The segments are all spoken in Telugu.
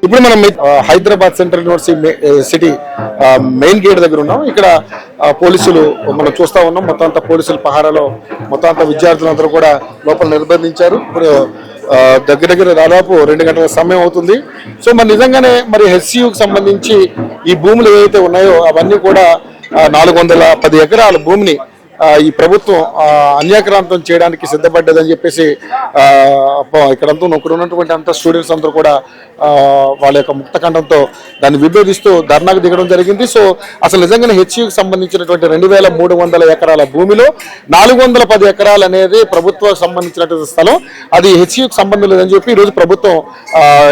ఇప్పుడు మనం Hyderabad central university main gate దగ్గర ఉన్నాం. ఇక్కడ పోలీసులు మనం చూస్తా ఉన్నాం. మొత్తం అంతా పోలీసుల పహారాలో మొత్తం అంతా విద్యార్థులందరూ కూడా లోపల నిర్బంధించారు. ఇప్పుడు దగ్గర దగ్గర దాదాపు 2 గంటల సమయం అవుతుంది. సో మరి నిజంగానే మరి హెచ్సియుకి సంబంధించి ఈ భూములు ఏవైతే ఉన్నాయో అవన్నీ కూడా 410 ఎకరాల భూమిని ఈ ప్రభుత్వం అన్యాక్రాంతం చేయడానికి సిద్ధపడ్డదని చెప్పేసి ఇక్కడంతా ఇక్కడ ఉన్నటువంటి అంత స్టూడెంట్స్ అందరూ కూడా వాళ్ళ యొక్క ముక్తఖండంతో దాన్ని విభేదిస్తూ ధర్నాకు దిగడం జరిగింది. సో అసలు నిజంగానే హెచ్యుకి సంబంధించినటువంటి 2300 ఎకరాల భూమిలో 410 ఎకరాలు అనేది ప్రభుత్వానికి సంబంధించినటువంటి స్థలం. అది హెచ్యుకి సంబంధం లేదని చెప్పి ఈరోజు ప్రభుత్వం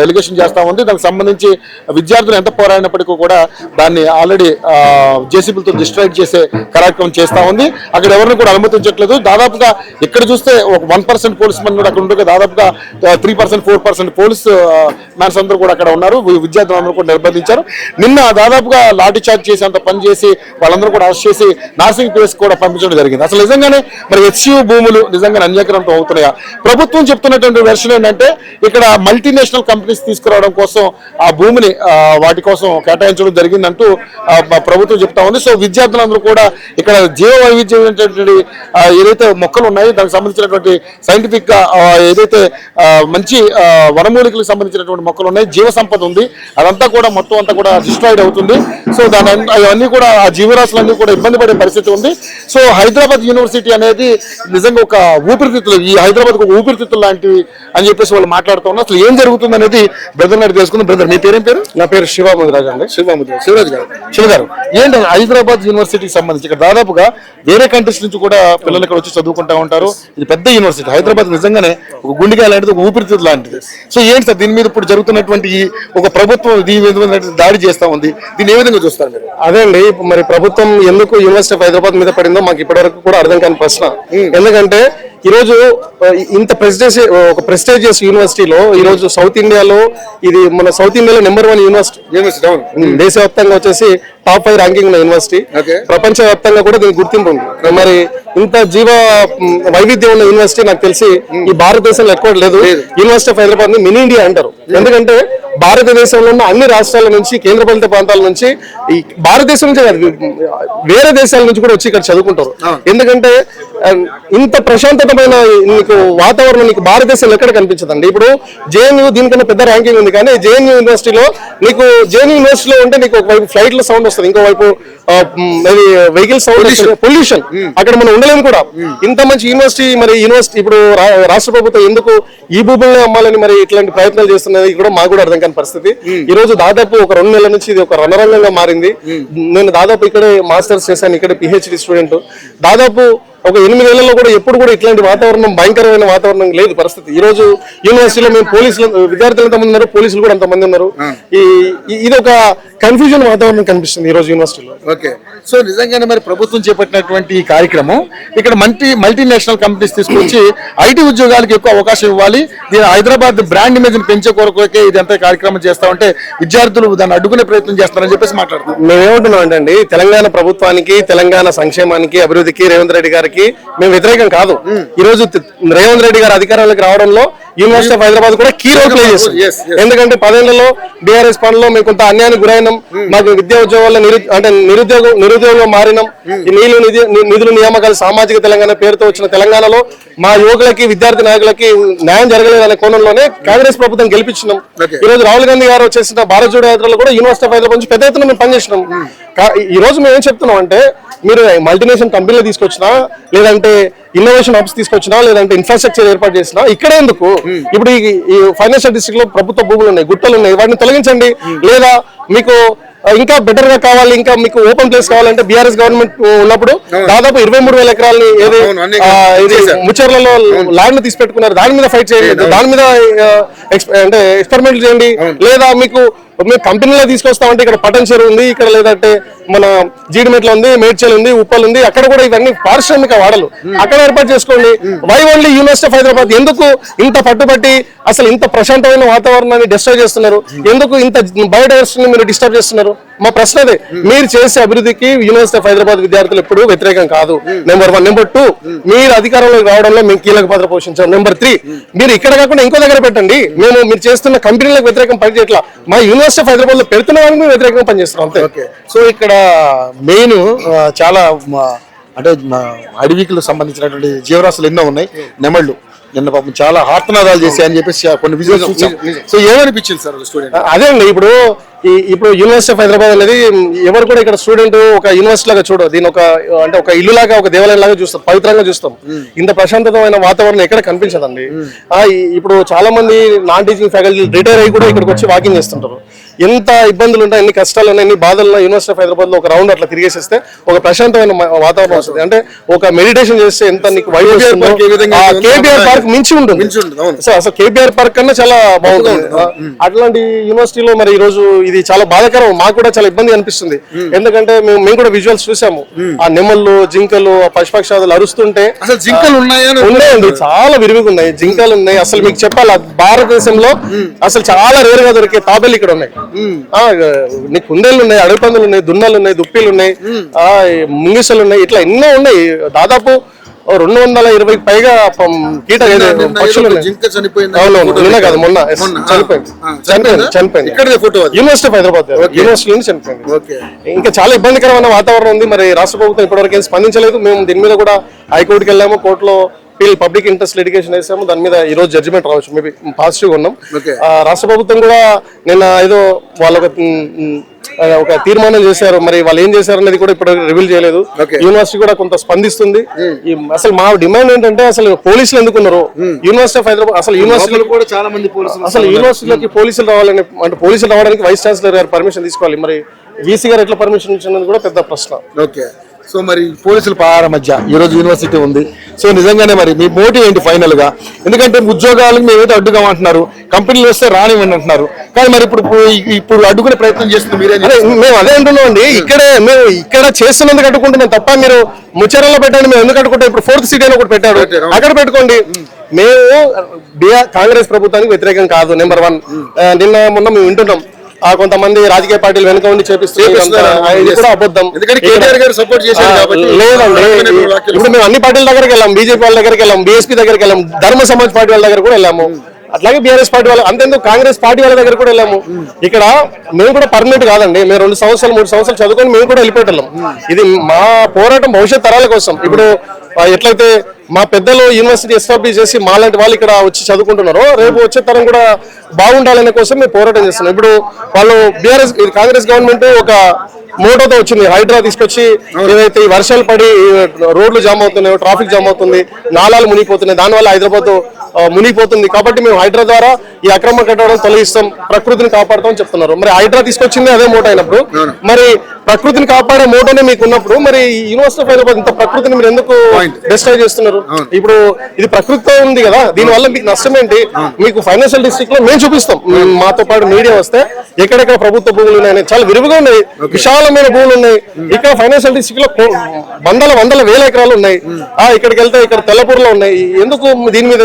ఎలిగేషన్ చేస్తా ఉంది. దానికి సంబంధించి విద్యార్థులు ఎంత పోరాడినప్పటికీ కూడా దాన్ని ఆల్రెడీ జేసీబీలతో డిస్ట్రాక్ట్ చేసే కార్యక్రమం చేస్తా ఉంది. అక్కడ ఎవరిని కూడా అనుమతించట్లేదు. దాదాపుగా ఎక్కడ చూస్తే ఒక 1% పోలీస్ మెన్ కూడా అక్కడ ఉంటే దాదాపుగా 3%, 4% పోలీస్ మ్యాన్స్ అందరూ కూడా అక్కడ ఉన్నారు. విద్యార్థులందరూ కూడా నిర్బంధించారు. నిన్న దాదాపుగా లాఠీ చార్జ్ చేసి అంత పని చేసి వాళ్ళందరూ కూడా అరెస్ట్ చేసి నార్సింగ్ ప్లేస్ కూడా పంపించడం జరిగింది. అసలు నిజంగానే మరి హెచ్యు భూములు నిజంగా అన్యాక్రాంతం అవుతున్నాయా? ప్రభుత్వం చెప్తున్నటువంటి వెర్షన్ ఏంటంటే ఇక్కడ మల్టీనేషనల్ కంపెనీస్ తీసుకురావడం కోసం ఆ భూమిని వాటి కోసం కేటాయించడం జరిగిందంటూ ప్రభుత్వం చెప్తా ఉంది. సో విద్యార్థులందరూ కూడా ఇక్కడ జీవ వైవిధ్యం ఏదైతే మొక్కలు ఉన్నాయో దానికి సంబంధించినటువంటి సైంటిఫిక్ గా ఏదైతే మంచి వనమూలికలకు సంబంధించినటువంటి మొక్కలు ఉన్నాయి, జీవ సంపద ఉంది, అదంతా కూడా మొత్తం అంతా కూడా డిస్ట్రాయిడ్ అవుతుంది. సో అవన్నీ కూడా ఆ జీవరాశులన్నీ కూడా ఇబ్బంది పడే పరిస్థితి ఉంది. సో హైదరాబాద్ యూనివర్సిటీ అనేది నిజంగా ఒక ఊపిరితిత్తులు, ఈ హైదరాబాద్ ఒక ఊపిరితిత్తులు లాంటివి అని చెప్పేసి వాళ్ళు మాట్లాడుతూ ఉన్నారు. అసలు ఏం జరుగుతుంది అనేది బ్రదర్ నాటి తెలుసుకుందాం. బ్రదర్, మీ పేరేం పేరు? నా పేరు శివముద్రాజ్ అండి. శివ గారు, ఏంటి హైదరాబాద్ యూనివర్సిటీకి సంబంధించి ఇక్కడ దాదాపుగా వేరే కంట్రీస్ నుంచి కూడా పిల్లలు ఇక్కడ వచ్చి చదువుకుంటా ఉంటారు. ఇది పెద్ద యూనివర్సిటీ. హైదరాబాద్ నిజంగానే ఒక గుండెకాయ లాంటిది, ఒక ఊపిరితిత్తు లాంటిది. సో ఏంటి సార్ దీని మీద ఇప్పుడు జరుగుతున్నటువంటి ఒక ప్రభుత్వం దాడి చేస్తా ఉంది, దీన్ని ఏ విధంగా చూస్తారు మీరు? అదే అండి, మరి ప్రభుత్వం ఎందుకు యూనివర్సిటీ ఆఫ్ హైదరాబాద్ మీద పడిందో మాకు ఇప్పటివరకు కూడా అర్థం కాని ప్రశ్న. ఎందుకంటే ఈరోజు ఇంత ప్రెస్టేజియస్ యూనివర్సిటీలో ఈరోజు సౌత్ ఇండియాలో ఇది మన సౌత్ ఇండియాలో నెంబర్ 1 యూనివర్సిటీ దేశవ్యాప్తంగా వచ్చేసి టాప్ 5 ర్యాంకింగ్ ఉన్న యూనివర్సిటీ. ప్రపంచ వ్యాప్తంగా కూడా దీనికి గుర్తింపు ఉంది. మరి ఇంత జీవ వైవిధ్యం ఉన్న యూనివర్సిటీ నాకు తెలిసి ఈ భారతదేశంలో ఎక్కడ లేదు. యూనివర్సిటీ ఆఫ్ హైదరాబాద్ ని మినీ ఇండియా అంటారు. ఎందుకంటే భారతదేశంలో ఉన్న అన్ని రాష్ట్రాల నుంచి, కేంద్రపాలిత ప్రాంతాల నుంచి, ఈ భారతదేశం నుంచి వేరే దేశాల నుంచి కూడా వచ్చి ఇక్కడ చదువుకుంటారు. ఎందుకంటే ఇంత ప్రశాంతమైన నీకు వాతావరణం నీకు భారతదేశంలో ఎక్కడ కనిపించదండి. ఇప్పుడు జేఎన్యూ దీనికన్నా పెద్ద ర్యాంకింగ్ ఉంది, కానీ జేఎన్యూ యూనివర్సిటీలో ఉంటే నీకు ఒకవైపు ఫ్లైట్ లో సౌండ్ వస్తుంది, ఇంకోవైపు వెహికల్ సౌండ్, పొల్యూషన్. అక్కడ మనం ఉండలేము కూడా. ఇంత మంచి యూనివర్సిటీ ఇప్పుడు రాష్ట్ర ప్రభుత్వం ఎందుకు ఈ భూములను అమ్మాలని మరి ఇట్లాంటి ప్రయత్నాలు చేస్తున్నది కూడా మాకు కూడా అర్థం కాని పరిస్థితి. ఈ రోజు దాదాపు ఒక 2 నెలల నుంచి ఇది ఒక రణరంగంగా మారింది. నేను దాదాపు ఇక్కడే మాస్టర్స్ చేశాను, ఇక్కడే పిహెచ్డి స్టూడెంట్. దాదాపు ఒక 8 ఏళ్లలో కూడా ఎప్పుడు కూడా ఇట్లాంటి వాతావరణం, భయంకరమైన వాతావరణం లేదు పరిస్థితి. ఈ రోజు యూనివర్సిటీలో మేము విద్యార్థులు ఎంతమంది ఉన్నారు, పోలీసులు కూడా అంతమంది ఉన్నారు. ఇది ఒక కన్ఫ్యూజన్ వాతావరణం కనిపిస్తుంది ఈ రోజు యూనివర్సిటీలో. ఓకే, సో నిజంగానే మరి ప్రభుత్వం చేపట్టినటువంటి ఈ కార్యక్రమం ఇక్కడ మల్టీనేషనల్ కంపెనీస్ తీసుకొచ్చి ఐటీ ఉద్యోగాలకు ఎక్కువ అవకాశం ఇవ్వాలి, దీని హైదరాబాద్ బ్రాండ్ ఇమేజ్ ని పెంచే కొరకే ఇదంతా కార్యక్రమం చేస్తా ఉంటే విద్యార్థులు దాన్ని అడ్డుకునే ప్రయత్నం చేస్తారని చెప్పేసి మాట్లాడుతున్నాం. మేమేమంటున్నాం అంటే తెలంగాణ ప్రభుత్వానికి, తెలంగాణ సంక్షేమానికి, అభివృద్ధికి రేవంత్ రెడ్డి గారికి మేము వ్యతిరేకం కాదు. ఈ రోజు రేవంత్ రెడ్డి గారు అధికారంలోకి రావడంలో యూనివర్సిటీ ఆఫ్ హైదరాబాద్ కూడా కీ రోల్ ప్లే చేస్తుంది. ఎందుకంటే 10 ఏళ్లలో బీఆర్ఎస్ పనుల్లో మేము కొంత అన్యాయానికి గురైనాం. మాకు విద్యా ఉద్యోగాల్లో నిరుద్యోగం మారినాం. నిధులు నియామకాలు సామాజిక తెలంగాణ పేరుతో వచ్చిన తెలంగాణలో మా యువకులకి, విద్యార్థి నాయకులకి న్యాయం జరగలేదు అనే కోణంలోనే కాంగ్రెస్ ప్రభుత్వం గెలిపించినాం. ఈ రోజు రాహుల్ గాంధీ గారు వచ్చేసిన భారత్ జోడో యాత్రలో కూడా యూనివర్సిటీ ఆఫ్ హైదరాబాద్ నుంచి పెద్ద ఎత్తున మేము పనిచేసినాం. ఈ రోజు మేము ఏం చెప్తున్నాం అంటే మీరు మల్టీనేషనల్ కంపెనీలు తీసుకొచ్చినా, లేదంటే ఇన్నోవేషన్ హబ్స్ తీసుకొచ్చినా, లేదంటే ఇన్ఫ్రాస్ట్రక్చర్ ఏర్పాటు చేసినా ఇక్కడే ఎందుకు? ఇప్పుడు ఈ ఫైనాన్షియల్ డిస్ట్రిక్ట్ లో ప్రభుత్వ భూములు ఉన్నాయి, గుట్టలు ఉన్నాయి, వాటిని తొలగించండి. లేదా మీకు ఇంకా బెటర్ గా కావాలి, ఇంకా మీకు ఓపెన్ ప్లేస్ కావాలంటే బీఆర్ఎస్ గవర్నమెంట్ ఉన్నప్పుడు దాదాపు 23,000 ఎకరాలని ముచ్చర్లలో ల్యాండ్ తీసి పెట్టుకున్నారు. దాని మీద ఫైట్ చేయండి, దాని మీద అంటే ఎక్స్పెరిమెంట్ చేయండి. లేదా మీకు కంపెనీలో తీసుకొస్తామంటే ఇక్కడ పటన్ చెరువు ఉంది, ఇక్కడ లేదంటే మన జీడిమెట్ల ఉంది, మేడ్చల్ ఉంది, ఉప్పల్ ఉంది, అక్కడ కూడా ఇవన్నీ పారిశ్రామిక వాడలు, అక్కడ ఏర్పాటు చేసుకోండి. Why only university of Hyderabad ఎందుకు ఇంత పట్టుబట్టి అసలు ఇంత ప్రశాంతమైన వాతావరణాన్ని డిస్టర్బ్ చేస్తున్నారు? ఎందుకు ఇంత బయోడైవర్సిటీని మీరు డిస్టర్బ్ చేస్తున్నారు? మా ప్రశ్న అదే. మీరు చేసే అభివృద్ధికి యూనివర్సిటీ ఆఫ్ హైదరాబాద్ విద్యార్థులు ఎప్పుడు వ్యతిరేకం కాదు. నెంబర్ 1. నెంబర్ 2, మీరు అధికారంలోకి రావడంలో మేము కీలక పాత్ర పోషించాం. నెంబర్ 3, మీరు ఇక్కడ కాకుండా ఇంకో దగ్గర పెట్టండి. మీరు చేస్తున్న కంపెనీలకు వ్యతిరేకం పనిచేయట్లా, మా యూనివర్సిటీ ఆఫ్ హైదరాబాద్ లో పెడుతున్న వారికి మేము వ్యతిరేకంగా పనిచేస్తున్నాం అంతే. సో ఇక్కడ మెయిన్ చాలా అంటే అడవికి సంబంధించినటువంటి జీవరాశులు ఎన్నో ఉన్నాయి. నెమళ్ళు నిన్న పాపం చాలా ఆర్తనాదాలు చేశాయని చెప్పేసి కొన్ని విజువల్స్ చూసాం. సో ఏమనిపించింది సార్ స్టూడెంట్? అదే అండి, ఇప్పుడు యూనివర్సిటీ ఆఫ్ హైదరాబాద్ అనేది ఎవరు కూడా ఇక్కడ స్టూడెంట్ ఒక యూనివర్సిటీ లాగా చూడరు. దీని ఒక ఇల్లు లాగా, ఒక దేవాలయం లాగా చూస్తాం, పవిత్రంగా చూస్తాం. ఇంత ప్రశాంతమైన వాతావరణం ఎక్కడ కనిపించదండి. ఇప్పుడు చాలా మంది నాన్ టీచింగ్ ఫ్యాకల్టీ రిటైర్ అయ్యి కూడా ఇక్కడికి వచ్చి వాకింగ్ చేస్తుంటారు. ఎంత ఇబ్బందులు ఉంటాయి, ఎన్ని కష్టాలు ఉన్నాయి, ఎన్ని బాధలు ఉన్నాయి, యూనివర్సిటీ ఆఫ్ హైదరాబాద్ లో ఒక రౌండ్ అట్లా తిరిగేసేస్తే ఒక ప్రశాంతమైన వాతావరణం వస్తుంది. అంటే ఒక మెడిటేషన్ చేస్తే ఎంత నీకు వైబ్ వస్తుందో కేబీఆర్ పార్క్ మించి ఉంటుంది. సో అసలు కేబీఆర్ పార్క్ కన్నా చాలా బాగుంటుంది. అట్లాంటి యూనివర్సిటీలో మరి ఈ రోజు ఇది చాలా బాధాకరం, మాకు కూడా చాలా ఇబ్బంది అనిపిస్తుంది. ఎందుకంటే మేము కూడా విజువల్స్ చూసాము. ఆ నెమళ్ళు, జింకలు, పశుపక్షాదులు అరుస్తుంటే అసలు జింకలు ఉన్నాయండి, చాలా విరివిగా ఉన్నాయి, జింకలు ఉన్నాయి. అసలు మీకు చెప్పాలి, భారతదేశంలో అసలు చాలా రేరుగా దొరికే తాబేలు ఇక్కడ ఉన్నాయి. నీకు కుందేళ్ళు ఉన్నాయి, అడవి పందులు ఉన్నాయి, దున్నలు ఉన్నాయి, దుప్పిలు ఉన్నాయి, ముంగిసలు ఉన్నాయి, ఇట్లా ఎన్నో ఉన్నాయి. దాదాపు 220 పైగా కీట పక్షులు ఉన్నాయి. కాదు, మొన్న చనిపోయింది యూనివర్సిటీ ఆఫ్ హైదరాబాద్ యూనివర్సిటీ నుంచి చనిపోయింది. ఇంకా చాలా ఇబ్బందికరమైన వాతావరణం ఉంది. మరి రాష్ట్ర ప్రభుత్వం ఇప్పటివరకు ఏం స్పందించలేదు. మేము దీని మీద కూడా హైకోర్టుకి వెళ్ళాము, కోర్టులో పబ్లిక్ ఇంట్రెస్ట్ లిటిగేషన్ వేసాము. దాని మీద ఈ రోజు జడ్జిమెంట్ రావచ్చు, మేబీ పాజిటివ్ గా ఉన్నాం. రాష్ట్ర ప్రభుత్వం కూడా నిన్న ఏదో వాళ్ళ ఒక తీర్మానం చేశారు. మరి వాళ్ళు ఏం చేశారు అనేది కూడా ఇప్పుడు రివీల్ చేయలేదు. యూనివర్సిటీ కూడా కొంత స్పందిస్తుంది. అసలు మా డిమాండ్ ఏంటంటే, అసలు పోలీసులు ఎందుకున్నారు యూనివర్సిటీ ఆఫ్ హైదరాబాద్? అసలు యూనివర్సిటీలో కూడా చాలా మంది యూనివర్సిటీలోకి పోలీసులు రావాలని, అంటే పోలీసులు రావడానికి వైస్ ఛాన్సలర్ గారు పర్మిషన్ తీసుకోవాలి. మరి వీసీ గారు ఎట్లా పర్మిషన్ ఇచ్చినది కూడా పెద్ద ప్రశ్న. ఓకే, సో మరి పోలీసుల పహార మధ్య ఈ రోజు యూనివర్సిటీ ఉంది. సో నిజంగానే మరి మీ మోటివ్ ఏంటి ఫైనల్ గా? ఎందుకంటే ఉద్యోగాలకు మేమైతే అడ్డుగా అంటున్నారు, కంపెనీలు వస్తే రానివ్వండి అంటున్నారు, కానీ మరి ఇప్పుడు అడ్డుకునే ప్రయత్నం చేస్తుంది మీరే. మేము అదే అంటున్నాం అండి, మేము ఇక్కడ చేస్తున్నందుకు అడ్డుకుంటున్నాం తప్ప మీరు ముచ్చరలో పెట్టండి. మేము ఎందుకు అడ్డుకుంటాం? ఇప్పుడు 4th సిటీ అని ఒకటి పెట్టాడు, అక్కడ పెట్టుకోండి. మేము కాంగ్రెస్ ప్రభుత్వానికి వ్యతిరేకం కాదు. నెంబర్ 1. మొన్న మేము వింటున్నాం, కొంతమంది రాజకీయ పార్టీలు వెనుక ఉండి చేపిస్తున్నారు, అబద్ధం. లేదండి, ఇప్పుడు మేము అన్ని పార్టీల దగ్గరికి వెళ్ళాం, బీజేపీ వాళ్ళ దగ్గరికి వెళ్ళాం, బీఎస్పీ దగ్గరికి వెళ్ళాం, ధర్మ సమాజ్ పార్టీ వాళ్ళ దగ్గర కూడా వెళ్ళాము, అట్లాగే బీఆర్ఎస్ పార్టీ వాళ్ళు, అంతేందుకు కాంగ్రెస్ పార్టీ వాళ్ళ దగ్గర కూడా వెళ్ళాము. ఇక్కడ మేము కూడా పర్మనెంట్ కాదండి, మేము 2 సంవత్సరాలు 3 సంవత్సరాలు చదువుకొని మేము కూడా వెళ్ళిపోతున్నాం. ఇది మా పోరాటం భవిష్యత్ తరాల కోసం. ఇప్పుడు ఎట్లయితే మా పెద్దలు యూనివర్సిటీ ఎస్టాబ్లిష్ చేసి మాలాంటి వాళ్ళు ఇక్కడ వచ్చి చదువుకుంటున్నారో, రేపు వచ్చే తరం కూడా బాగుండాలనే కోసం మేము పోరాటం చేస్తున్నాం. ఇప్పుడు వాళ్ళు కాంగ్రెస్ గవర్నమెంట్ ఒక మోటోతో వచ్చింది, హైడ్రా తీసుకొచ్చి ఏదైతే ఈ వర్షాలు పడి రోడ్లు జామ్ అవుతున్నాయో, ట్రాఫిక్ జామ్ అవుతుంది, నాలాలు మునిగిపోతున్నాయి, దానివల్ల హైదరాబాద్ మునిగిపోతుంది. కాబట్టి మేము హైడ్రా ద్వారా ఈ అక్రమ కట్టడం తొలగిస్తాం, ప్రకృతిని కాపాడుతాం చెప్తున్నారు. మరి హైడ్రా తీసుకొచ్చింది అదే మోటో అయినప్పుడు, మరి ప్రకృతిని కాపాడే మోటోనే మీకు ఉన్నప్పుడు, మరి యూనివర్సిటీ ఆఫ్ హైదరాబాద్ ఇంత ప్రకృతిని మీరు ఎందుకు డిస్ట్రాయ్ చేస్తున్నారు? ఇప్పుడు ఇది ప్రకృతితో ఉంది కదా, దీనివల్ల మీకు నష్టం ఏంటి? మీకు ఫైనాన్షియల్ డిస్ట్రిక్ట్ లో మేము చూపిస్తాం, మాతో పాటు మీడియా వస్తే ఎక్కడెక్కడ ప్రభుత్వ భూములు ఉన్నాయి, చాలా విరివిగా ఉన్నాయి, విశాలమైన భూములు ఉన్నాయి. ఇక్కడ ఫైనాన్షియల్ డిస్ట్రిక్ట్ లో వందల వేల ఎకరాలు ఉన్నాయి. ఇక్కడికి వెళ్తే ఇక్కడ తెల్లపూర్లో ఉన్నాయి. ఎందుకు దీని మీద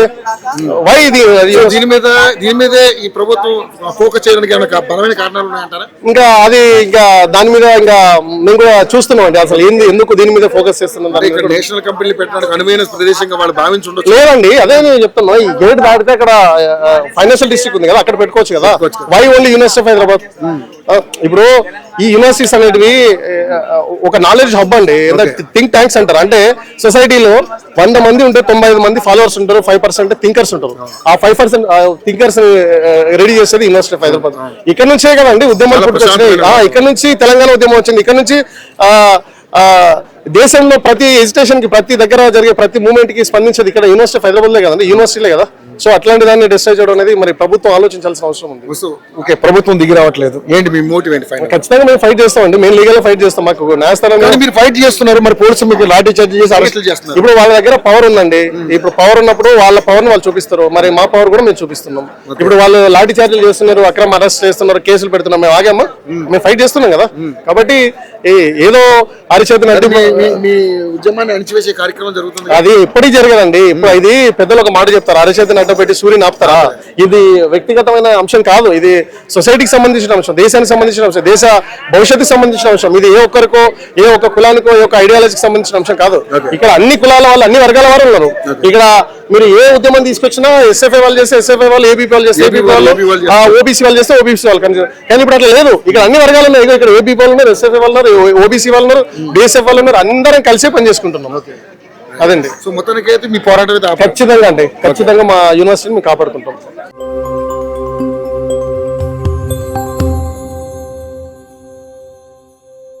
దీని మీద ఈ ప్రభుత్వం ఫోకస్ చేయడానికి బలమైన కారణాలు ఉన్నాయంటారా? ఇంకా దాని మీద మేము కూడా చూస్తున్నాం అండి, అసలు ఎందుకు దీని మీద ఫోకస్ చేస్తున్నాం. నేషనల్ కంపెనీలు పెట్టడానికి అనువైన ప్రదేశంగా వాళ్ళు భావించుండొచ్చు. లేదండి, అదే నేను చెప్తున్నా, ఈ గేట్ దాటితే అక్కడ ఫైనాన్షియల్ డిస్ట్రిక్ట్ ఉంది కదా, అక్కడ పెట్టుకోవచ్చు కదా. Why only university of Hyderabad? ఇప్పుడు ఈ యూనివర్సిటీస్ అనేటివి ఒక నాలెడ్జ్ హబ్ అండి, థింక్ ట్యాంక్స్ అంటారు. అంటే సొసైటీలో 100 మంది ఉంటే 95 మంది ఫాలోవర్స్ ఉంటారు, 5% థింకర్స్ ఉంటారు. ఆ 5% థింకర్స్ రెడీ చేసేది యూనివర్సిటీ ఆఫ్ హైదరాబాద్. ఇక్కడ నుంచే కదండి ఉద్యమాలు పుట్టుకొచ్చినాయి, ఇక్కడ నుంచి తెలంగాణ ఉద్యమం వచ్చింది, ఇక్కడ నుంచి దేశంలో ప్రతి ఎడ్యుకేషన్ కి, ప్రతి దగ్గర జరిగే ప్రతి మూవ్మెంట్ కి స్పందించేది ఇక్కడ యూనివర్సిటీ ఆఫ్ హైదరాబాద్ లో కదండి, యూనివర్సిటీలే కదా. సో అట్లాంటి దాన్ని డిస్ట్రాయ్ చేయడం అనేది మరి ప్రభుత్వం ఆలోచించాల్సిన అవసరం ఉంది. ఓకే, ప్రభుత్వం దిగి రావట్లేదు, ఏంటి మీ మోటివ్ ఏంటి? ఖచ్చితంగా మేము ఫైట్ చేస్తామండి, మేము లీగల్ ఫైట్ చేస్తాం. మాకు న్యాయస్థానం మీరు ఫైట్ చేస్తున్నారు, మరి పోలీసు మీకు లాఠీ చార్జ్ చేసి అరెస్టులు చేస్తున్నారు. ఇప్పుడు వాళ్ళ దగ్గర పవర్ ఉందండి, ఇప్పుడు పవర్ ఉన్నప్పుడు వాళ్ళ పవర్ ని వాళ్ళు చూపిస్తారు, మరి మా పవర్ కూడా మేము చూపిస్తున్నాం. ఇప్పుడు వాళ్ళు లాఠీ చార్జీలు చేస్తున్నారు, అక్రమ అరెస్ట్ చేస్తున్నారు, కేసులు పెడుతున్నాం, మేము ఆగామా? మేము ఫైట్ చేస్తున్నాం కదా. కాబట్టి ఏదో అరిచేతన ఉద్యమాన్ని అణిచివేసే కార్యక్రమం జరుగుతుంది, అది ఎప్పటికీ జరగదండి. ఇప్పుడు ఇది పెద్దలు ఒక మాట చెప్తారు, అరిచేతన పెట్టి సూర్యుని ఆపుతారా? ఇది వ్యక్తిగతమైన అంశం కాదు, ఇది సొసైటీకి సంబంధించిన అంశం, దేశానికి సంబంధించిన అంశం, దేశ భవిష్యత్తుకు సంబంధించిన అంశం. ఇది ఏ ఒక్కరికో ఏ ఒక్క కులానికో ఏ ఒక్క ఐడియాలజీకి సంబంధించిన అంశం కాదు. ఇక్కడ అన్ని కులాల వాళ్ళు అన్ని వర్గాల వారు ఉన్నారు. ఇక్కడ మీరు ఏ ఉద్యమం తీసుకొచ్చినా ఎస్ఎఫ్ఐ వాళ్ళు చేస్తే ఎస్ఎఫ్ఐ వాళ్ళు, ఏబీపీ వాళ్ళు చేస్తే ఏబీపీ వాళ్ళు, ఓబీసీ వాళ్ళు చేస్తే ఓబీసీ వాళ్ళు. కానీ ఇప్పుడు అట్లా లేదు. ఇక్కడ అన్ని వర్గాలు ఉన్నాయి. ఇక్కడ ఏబీపీ వాళ్ళు ఉన్నారు, ఎస్ఎఫ్ఐ వాళ్ళు ఉన్నారు, ఓబీసీ వాళ్ళు ఉన్నారు, బీఎస్ఎఫ్ వాళ్ళు ఉన్నారు. అందరం కలిసే పనిచేసుకుంటున్నాం. అదండి. సో మొత్తానికి అయితే మీ పోరాటం అయితే ఖచ్చితంగా అండి, ఖచ్చితంగా మా యూనివర్సిటీని మేము కాపాడుకుంటాం.